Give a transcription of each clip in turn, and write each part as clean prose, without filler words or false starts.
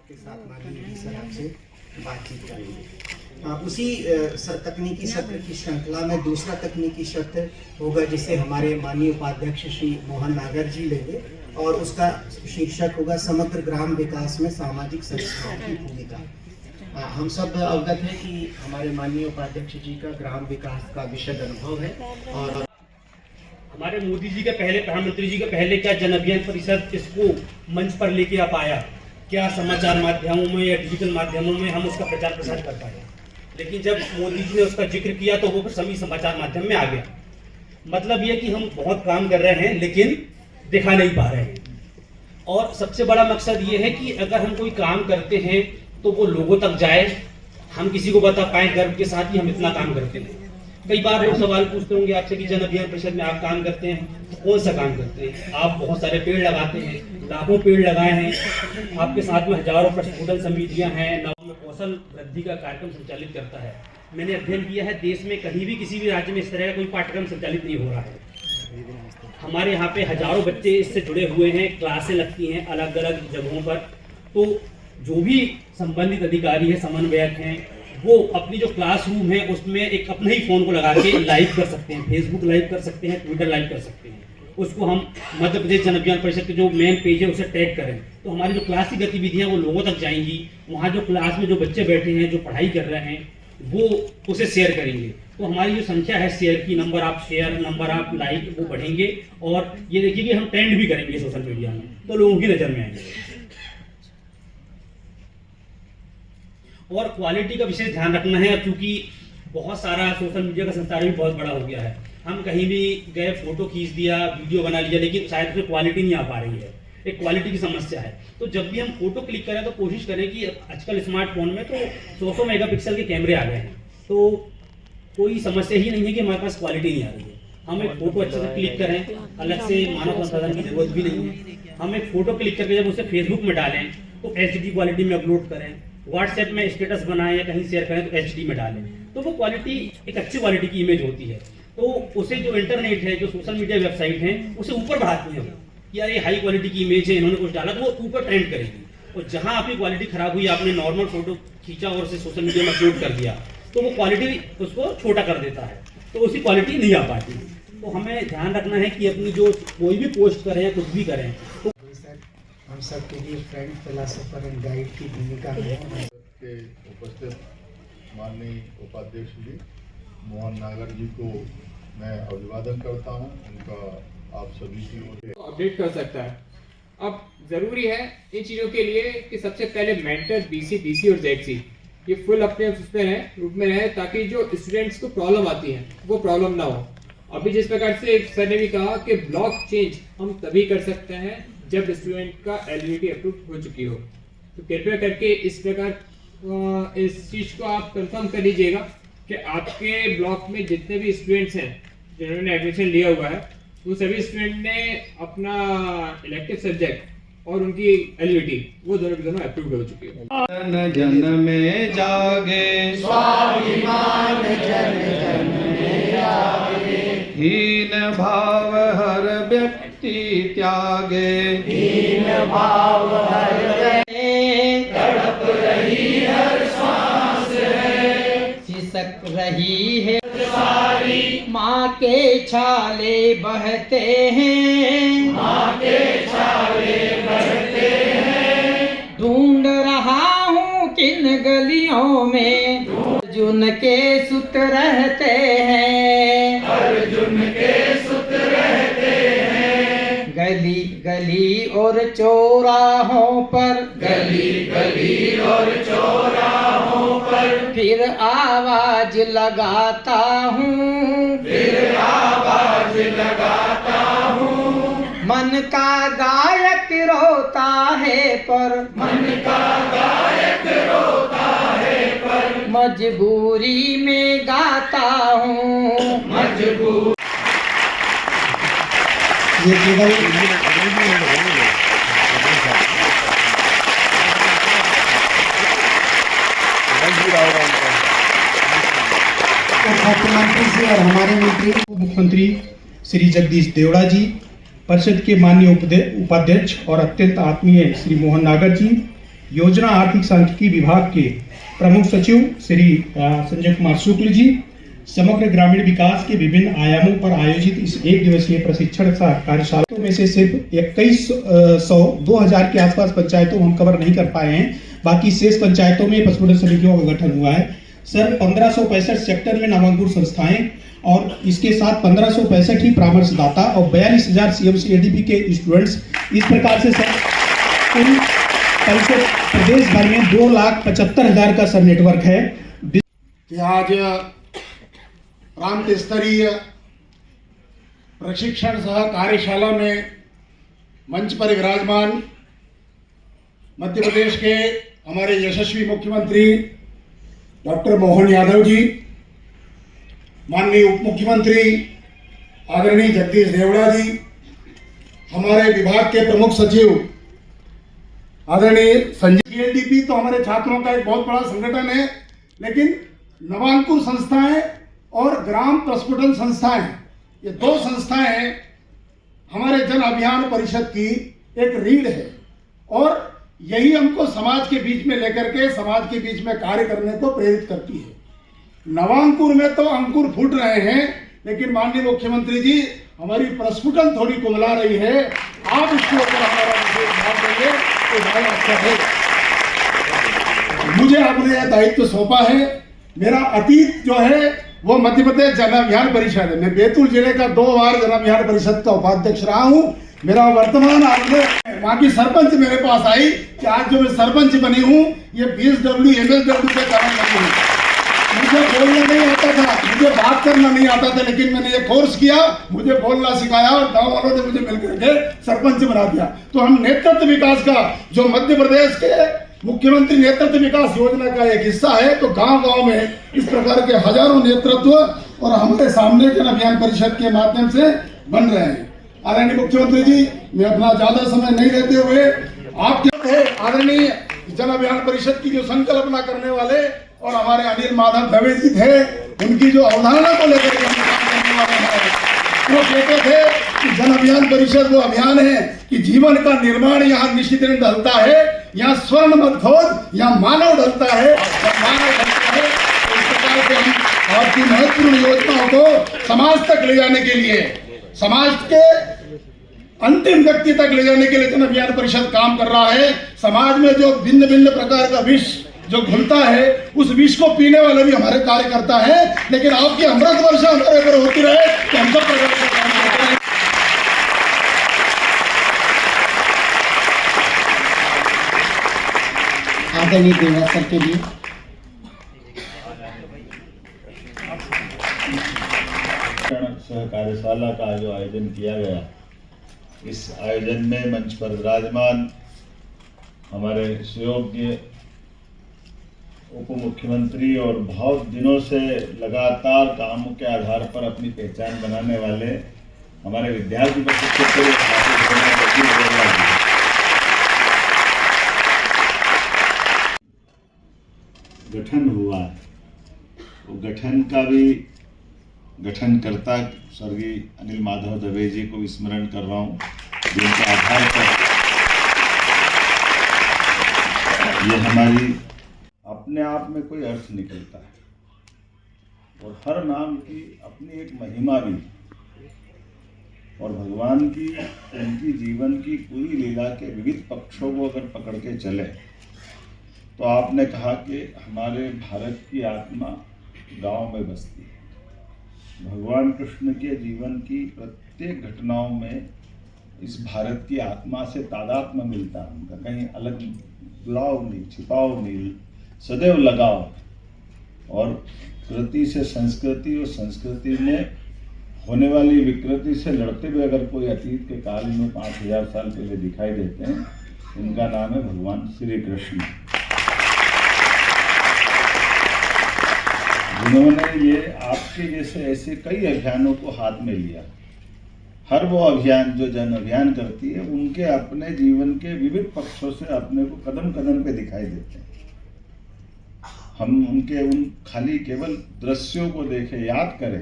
के साथ माननीय सर आपसे बातचीत करेंगे। उसी तकनीकी सत्र की श्रृंखला में दूसरा तकनीकी सत्र होगा जिसे हमारे माननीय उपाध्यक्ष श्री मोहन नागर जी लेंगे और उसका शीर्षक होगा समग्र ग्राम विकास में सामाजिक संस्थाओं की भूमिका। हम सब अवगत हैं कि हमारे माननीय उपाध्यक्ष जी का ग्राम विकास का विशद अनुभव है और हमारे मोदी जी के पहले, प्रधानमंत्री जी के पहले क्या जन अभियान परिषद इसको मंच पर लेके आ पाया, क्या समाचार माध्यमों में या डिजिटल माध्यमों में हम उसका प्रचार प्रसार कर पाए। लेकिन जब मोदी जी ने उसका जिक्र किया तो वो सभी समाचार माध्यम में आ गया। मतलब ये कि हम बहुत काम कर रहे हैं लेकिन दिखा नहीं पा रहे हैं। और सबसे बड़ा मकसद ये है कि अगर हम कोई काम करते हैं तो वो लोगों तक जाए, हम किसी को बता पाए गर्व के साथ ही हम इतना काम करते हैं। कई बार लोग सवाल पूछते होंगे आपसे कि जन अभियान परिषद में आप काम करते हैं तो कौन सा काम करते हैं। आप बहुत सारे पेड़ लगाते हैं, लाखों पेड़ लगाए हैं, आपके साथ में हजारों प्रस्फुटन समितियां हैं, नव में कौशल वृद्धि का कार्यक्रम संचालित करता है। मैंने अध्ययन किया है देश में कहीं भी किसी भी राज्य में इस तरह का कोई पाठ्यक्रम संचालित नहीं हो रहा है। हमारे यहाँ पे हजारों बच्चे इससे जुड़े हुए हैं, क्लासें लगती हैं अलग अलग जगहों पर। तो जो भी संबंधित अधिकारी है, समन्वयक हैं, वो अपनी जो क्लासरूम है उसमें एक अपने ही फोन को लगा के लाइव कर सकते हैं, फेसबुक लाइव कर सकते हैं, ट्विटर लाइव कर सकते हैं। उसको हम मध्य प्रदेश जन अभियान परिषद के जो मेन पेज है उसे टैग करें तो हमारी जो क्लास की गतिविधियां वो लोगों तक जाएंगी। वहाँ जो क्लास में जो बच्चे बैठे हैं, जो पढ़ाई कर रहे हैं, वो उसे शेयर करेंगे। तो हमारी जो संख्या है शेयर की, नंबर आप शेयर, नंबर आप लाइक, वो बढ़ेंगे। और ये देखिए कि हम ट्रेंड भी करेंगे सोशल मीडिया में तो लोगों की नजर में आएंगे। और क्वालिटी का विशेष ध्यान रखना है क्योंकि बहुत सारा सोशल मीडिया का संसार भी बहुत बड़ा हो गया है। हम कहीं भी गए, फोटो खींच दिया, वीडियो बना लिया, लेकिन शायद उसमें क्वालिटी नहीं आ पा रही है। एक क्वालिटी की समस्या है। तो जब भी हम फोटो क्लिक करें तो कोशिश करें कि आजकल स्मार्टफोन में तो 100 मेगापिक्सल के कैमरे आ गए हैं, तो कोई समस्या ही नहीं है कि हमारे पास क्वालिटी नहीं आ रही है। हम एक फोटो अच्छे से क्लिक करें, अलग से मानव संसाधन की जरूरत भी नहीं है। हम एक फोटो क्लिक करके जब उसे फेसबुक में डालें तो HD क्वालिटी में अपलोड करें, व्हाट्सएप में स्टेटस बनाएं या कहीं शेयर करें तो HD में डालें, तो वो क्वालिटी एक अच्छी क्वालिटी की इमेज होती है। तो उसे जो इंटरनेट है, जो सोशल मीडिया वेबसाइट है, उसे ऊपर बढ़ाती है कि यार ये हाई क्वालिटी की इमेज है, इन्होंने कुछ डाला तो वो ऊपर ट्रेंड करेगी। और जहां आपकी क्वालिटी खराब हुई, आपने नॉर्मल फोटो खींचा और उसे सोशल मीडिया में अपलोड कर दिया, तो वो क्वालिटी उसको छोटा कर देता है, तो उसकी क्वालिटी नहीं आ पाती। तो हमें ध्यान रखना है कि अपनी जो कोई भी पोस्ट करें या कुछ भी करें तो हम सब के लिए फ्रेंड, फिलोसोफर एंड गाइड की भूमिका है। के उपस्थित माननीय उपाध्यक्ष जी मोहन नागर जी को मैं अभिवादन करता हूं। उनका आप सभी की ओर से अपडेट कर सकता है। अब जरूरी है इन चीज़ों के लिए कि सबसे पहले मेंटर BC, DC और ZC ये फुल अपने रूप में रहे ताकि जो स्टूडेंट्स को प्रॉब्लम आती है वो प्रॉब्लम ना हो। अभी जिस प्रकार से सर ने भी कहा कि ब्लॉक चेंज हम तभी कर सकते हैं जब स्टूडेंट का एलिजिबिलिटी अप्रूव हो चुकी हो। तो कृपया करके इस प्रकार इस चीज़ को आप कंफर्म कर लीजिएगा कि आपके ब्लॉक में जितने भी स्टूडेंट्स हैं जिन्होंने एडमिशन लिया हुआ है, वो सभी स्टूडेंट ने अपना इलेक्टिव सब्जेक्ट और उनकी एलिजिबिलिटी वो दोनों की दोनों अप्रूव हो चुकी है। जन जन में जागे स्वाभिमान, जन जन में जागे हीन भाव हर व्यक्ति त्यागे, हीन भाव हर तड़प रही हर सांस है, सिसक रही है सारी माँ के छाले बहते हैं, माँ के छाले बहते हैं। ढूंढ रहा हूँ किन गलियों में अर्जुन के सुत रहते हैं, अर्जुन के सुत रहते हैं। गली गली और चौराहों पर, गली गली और चौराहों पर फिर आवाज लगाता हूँ, फिर आवाज लगाता हूँ। मन का गायक रोता है पर, मन का गायक रोता है पर मजबूरी में गाता हूँ, मजबूर। ये केवल मुख्यमंत्री जी और हमारे मंत्री मुख्यमंत्री श्री जगदीश देवड़ा जी, परिषद के माननीय उपाध्यक्ष और अत्यंत आत्मीय श्री मोहन नागर जी, योजना आर्थिक सांख्यिकी विभाग के प्रमुख सचिव श्री संजय कुमार शुक्ल जी, समग्र ग्रामीण विकास के विभिन्न आयामों पर आयोजित इस एक दिवसीय प्रशिक्षण कार्यशाला में से सिर्फ 2100-2000 के आसपास पंचायतों को हम कवर नहीं कर पाए हैं। बाकी शेष पंचायतों में पशुधन समितियों का गठन हुआ है। सर 1565 सेक्टर में नामांकुर संस्थाएं और इसके साथ 1565 ही परामर्शदाता और 42,000 CMC-ADP के स्टूडेंट्स। इस प्रकार से सर कुल प्रदेश भर में 2,75,000 का सर नेटवर्क है। कि आज प्रांत स्तरीय प्रशिक्षण सह कार्यशाला में मंच पर विराजमान मध्य प्रदेश के हमारे यशस्वी मुख्यमंत्री डॉक्टर मोहन यादव जी, माननीय उप मुख्यमंत्री आदरणीय जगदीश देवड़ा जी, हमारे विभाग के प्रमुख सचिव आदरणीय संजय। ADP तो हमारे छात्रों का एक बहुत बड़ा संगठन है, लेकिन नवांकुर संस्थाएं और ग्राम प्रस्फुटन संस्थाएं, ये दो संस्थाएं हमारे जन अभियान परिषद की एक रीढ़ है और यही हमको समाज के बीच में लेकर के समाज के बीच में कार्य करने को प्रेरित करती है। नवांकुर में तो अंकुर फूट रहे हैं, लेकिन माननीय मुख्यमंत्री जी हमारी प्रस्फुटन थोड़ी कुमला रही है। आप इसके ऊपर हमारा विशेष ध्यान देंगे तो ज़्यादा अच्छा है। मुझे आपने यह दायित्व सौंपा है। मेरा अतीत जो है वो मध्य प्रदेश जन अभियान परिषद है। मैं बैतूल जिले का 2 बार जन अभियान परिषद का उपाध्यक्ष रहा हूँ। मेरा वर्तमान आपने वहाँ की सरपंच मेरे पास आई कि आज जो मैं सरपंच बनी हूँ ये BSW MSW के कारण बनी हूँ। मुझे बोलना नहीं आता था, मुझे बात करना नहीं आता था, लेकिन मैंने ये कोर्स किया, मुझे बोलना सिखाया और गांव वालों ने मुझे मिलकर के सरपंच बना दिया। तो हम नेतृत्व विकास का जो मध्य प्रदेश के मुख्यमंत्री नेतृत्व विकास योजना का एक हिस्सा है, तो गांव-गांव में इस प्रकार के हजारों नेतृत्व और हमारे सामने जन अभियान परिषद के माध्यम से बन रहे हैं। आदरणीय मुख्यमंत्री जी, मैं अपना ज्यादा समय नहीं लेते हुए आपके थे आदरणीय जन अभियान परिषद की जो संकल्पना करने वाले और हमारे अनिल माधव दवे जी थे, उनकी जो अवधारणा को लेकर के हम काम करने वाले हैं, वो कहते थे कि जन अभियान परिषद वो अभियान है कि जीवन का निर्माण यहाँ निश्चित दिन ढलता है, यहाँ स्वर्ण मत खोज, यहाँ मानव ढलता है, मानव ढलता है। तो इस प्रकार से हम आपकी महत्वपूर्ण योजनाओं को समाज तक ले जाने के लिए, समाज के अंतिम व्यक्ति तक ले जाने के लिए जन अभियान परिषद काम कर रहा है। समाज में जो भिन्न भिन्न प्रकार का विष जो घुलता है, उस विष को पीने वाले भी हमारे कार्यकर्ता है। लेकिन आपकी अमृत वर्षा हमारे ऊपर होती रहे तो हम सब प्रकार का काम करते हैं। आदरणीय देवड़ा सर के लिए सह कार्यशाला का जो आयोजन किया गया, इस आयोजन में मंच पर विराजमान हमारे सुयोग्य उप मुख्यमंत्री और बहुत दिनों से लगातार कामों के आधार पर अपनी पहचान बनाने वाले हमारे विद्यार्थी गठन हुआ, वो गठन का भी गठनकर्ता स्वर्गीय अनिल माधव दवे जी को स्मरण कर रहा हूँ, जिनके आधार पर ये हमारी अपने आप में कोई अर्थ निकलता है और हर नाम की अपनी एक महिमा भी और भगवान की उनकी जीवन की पूरी लीला के विविध पक्षों को अगर पकड़ के चले तो आपने कहा कि हमारे भारत की आत्मा गांव में बसती है। भगवान कृष्ण के जीवन की प्रत्येक घटनाओं में इस भारत की आत्मा से तादात्म्य मिलता है। उनका कहीं अलग जुड़ाव नहीं, छिपाव नहीं, सदैव लगाव। और कृति से संस्कृति और संस्कृति में होने वाली विकृति से लड़ते हुए अगर कोई अतीत के काल में 5000 साल पहले दिखाई देते हैं, इनका नाम है भगवान श्री कृष्ण, जिन्होंने ये आपके जैसे ऐसे कई अभियानों को हाथ में लिया। हर वो अभियान जो जन अभियान करती है, उनके अपने जीवन के विविध पक्षों से अपने को कदम कदम पे दिखाई देते हैं। हम उनके उन खाली केवल दृश्यों को देखें, याद करें,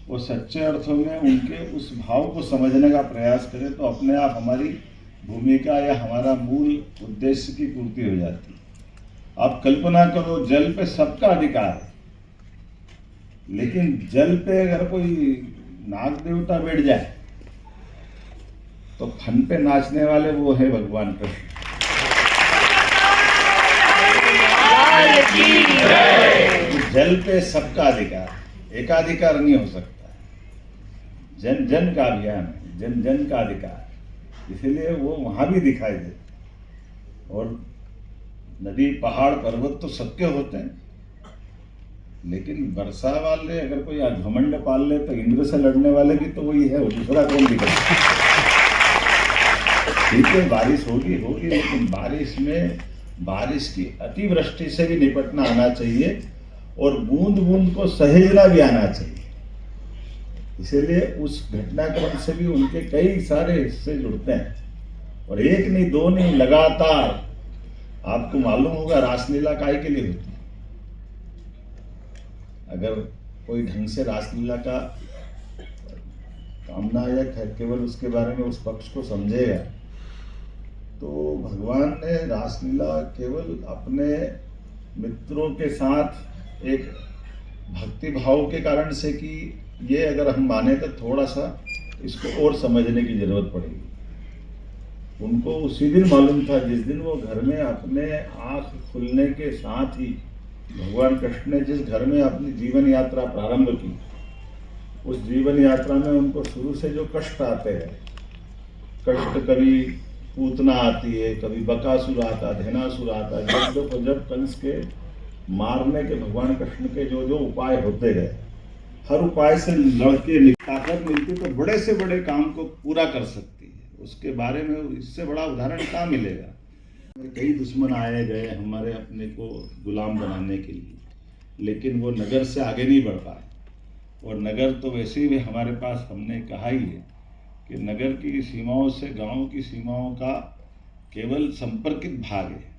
वो सच्चे अर्थों में उनके उस भाव को समझने का प्रयास करें, तो अपने आप हमारी भूमिका या हमारा मूल उद्देश्य की पूर्ति हो जाती है। आप कल्पना करो, जल पे सबका अधिकार है, लेकिन जल पे अगर कोई नाग देवता बैठ जाए तो फन पे नाचने वाले वो है भगवान कृष्ण। जल पे सबका अधिकार, एकाधिकार नहीं हो सकता। जन जन का अभियान है, जन जन का अधिकार, इसलिए वो वहां भी दिखाई दे। और नदी पहाड़ पर्वत तो सबके होते हैं, लेकिन वर्षा वाले अगर कोई घमंड पाल ले तो इंद्र से लड़ने वाले भी तो वही है, दूसरा कौन दिखेगा। ठीक है, बारिश होगी, लेकिन बारिश में बारिश की अतिवृष्टि से भी निपटना आना चाहिए और बूंद बूंद को सहेजना भी आना चाहिए। इसीलिए उस घटनाक्रम से भी उनके कई सारे हिस्से जुड़ते हैं, और एक नहीं दो नहीं, लगातार। आपको मालूम होगा रासलीला काहे के लिए होती है। अगर कोई ढंग से रासलीला का कामना या केवल उसके बारे में उस पक्ष को समझेगा तो भगवान ने रासलीला केवल अपने मित्रों के साथ एक भक्ति भाव के कारण से की, ये अगर हम माने तो थोड़ा सा इसको और समझने की जरूरत पड़ेगी। उनको उसी दिन मालूम था जिस दिन वो घर में अपने आँख खुलने के साथ ही भगवान कृष्ण ने जिस घर में अपनी जीवन यात्रा प्रारंभ की, उस जीवन यात्रा में उनको शुरू से जो कष्ट आते हैं, कष्ट कभी पूतना आती है, कभी बकासुर आता, धेनासुर आता, जब कंस के मारने के भगवान कृष्ण के जो जो उपाय होते गए, हर उपाय से लड़के ताकत मिलती तो बड़े से बड़े काम को पूरा कर सकती है। उसके बारे में इससे बड़ा उदाहरण कहाँ मिलेगा। कई दुश्मन आए गए हमारे अपने को गुलाम बनाने के लिए, लेकिन वो नगर से आगे नहीं बढ़ पाए। और नगर तो वैसे भी हमारे पास, हमने कहा ही है कि नगर की सीमाओं से गांव की सीमाओं का केवल संपर्कित भाग है।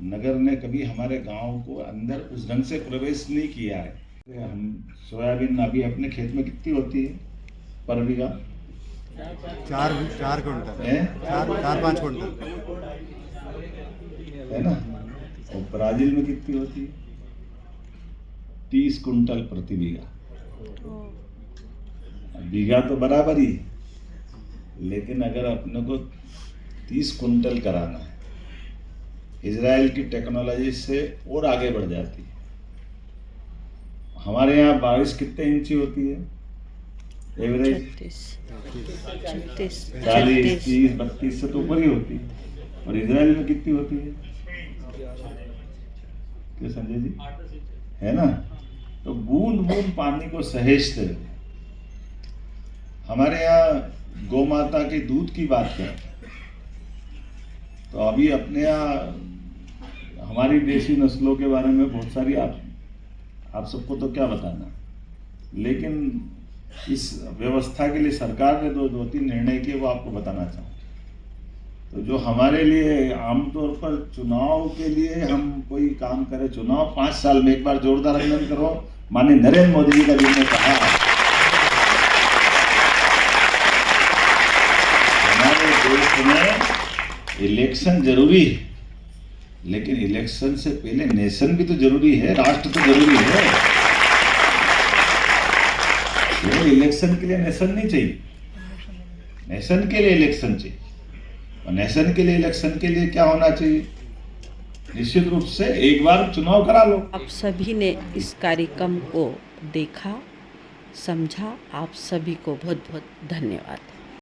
नगर ने कभी हमारे गांव को अंदर उस ढंग से प्रवेश नहीं किया है। हम सोयाबीन अभी अपने खेत में कितनी होती है पर बीघा? 4 कुंटल है, 4-5 कुंटल है ना। और ब्राजील में कितनी होती है? 30 कुंटल प्रति बीघा। बीघा तो बराबर ही, लेकिन अगर अपने को 30 कुंटल कराना है, इजराइल की टेक्नोलॉजी से और आगे बढ़ जाती है। हमारे यहाँ बारिश कितने इंची होती है एवरेज? 40, 30, 32 से तो ऊपर ही होती है। और इजराइल में कितनी होती है? क्या संजय जी, है ना। तो बूंद बूंद पानी को सहेजते हुए हमारे यहाँ गौ माता के दूध की बात करें तो अभी अपने यहाँ हमारी देसी नस्लों के बारे में बहुत सारी आप सबको तो क्या बताना, लेकिन इस व्यवस्था के लिए सरकार ने दो तीन निर्णय किए, वो आपको बताना चाहूँ। तो जो हमारे लिए आमतौर पर चुनाव के लिए हम कोई काम करें, चुनाव 5 साल में एक बार जोरदार अभिनंदन करो। माननीय नरेंद्र मोदी जी का जिन्होंने कहा हमारे देश में इलेक्शन जरूरी है, लेकिन इलेक्शन से पहले नेशन भी तो जरूरी है, राष्ट्र तो जरूरी है। केवल इलेक्शन के लिए नेशन नहीं चाहिए, नेशन के लिए इलेक्शन चाहिए। और नेशन के लिए इलेक्शन के लिए क्या होना चाहिए? निश्चित रूप से एक बार चुनाव करा लो। आप सभी ने इस कार्यक्रम को देखा, समझा, आप सभी को बहुत बहुत धन्यवाद।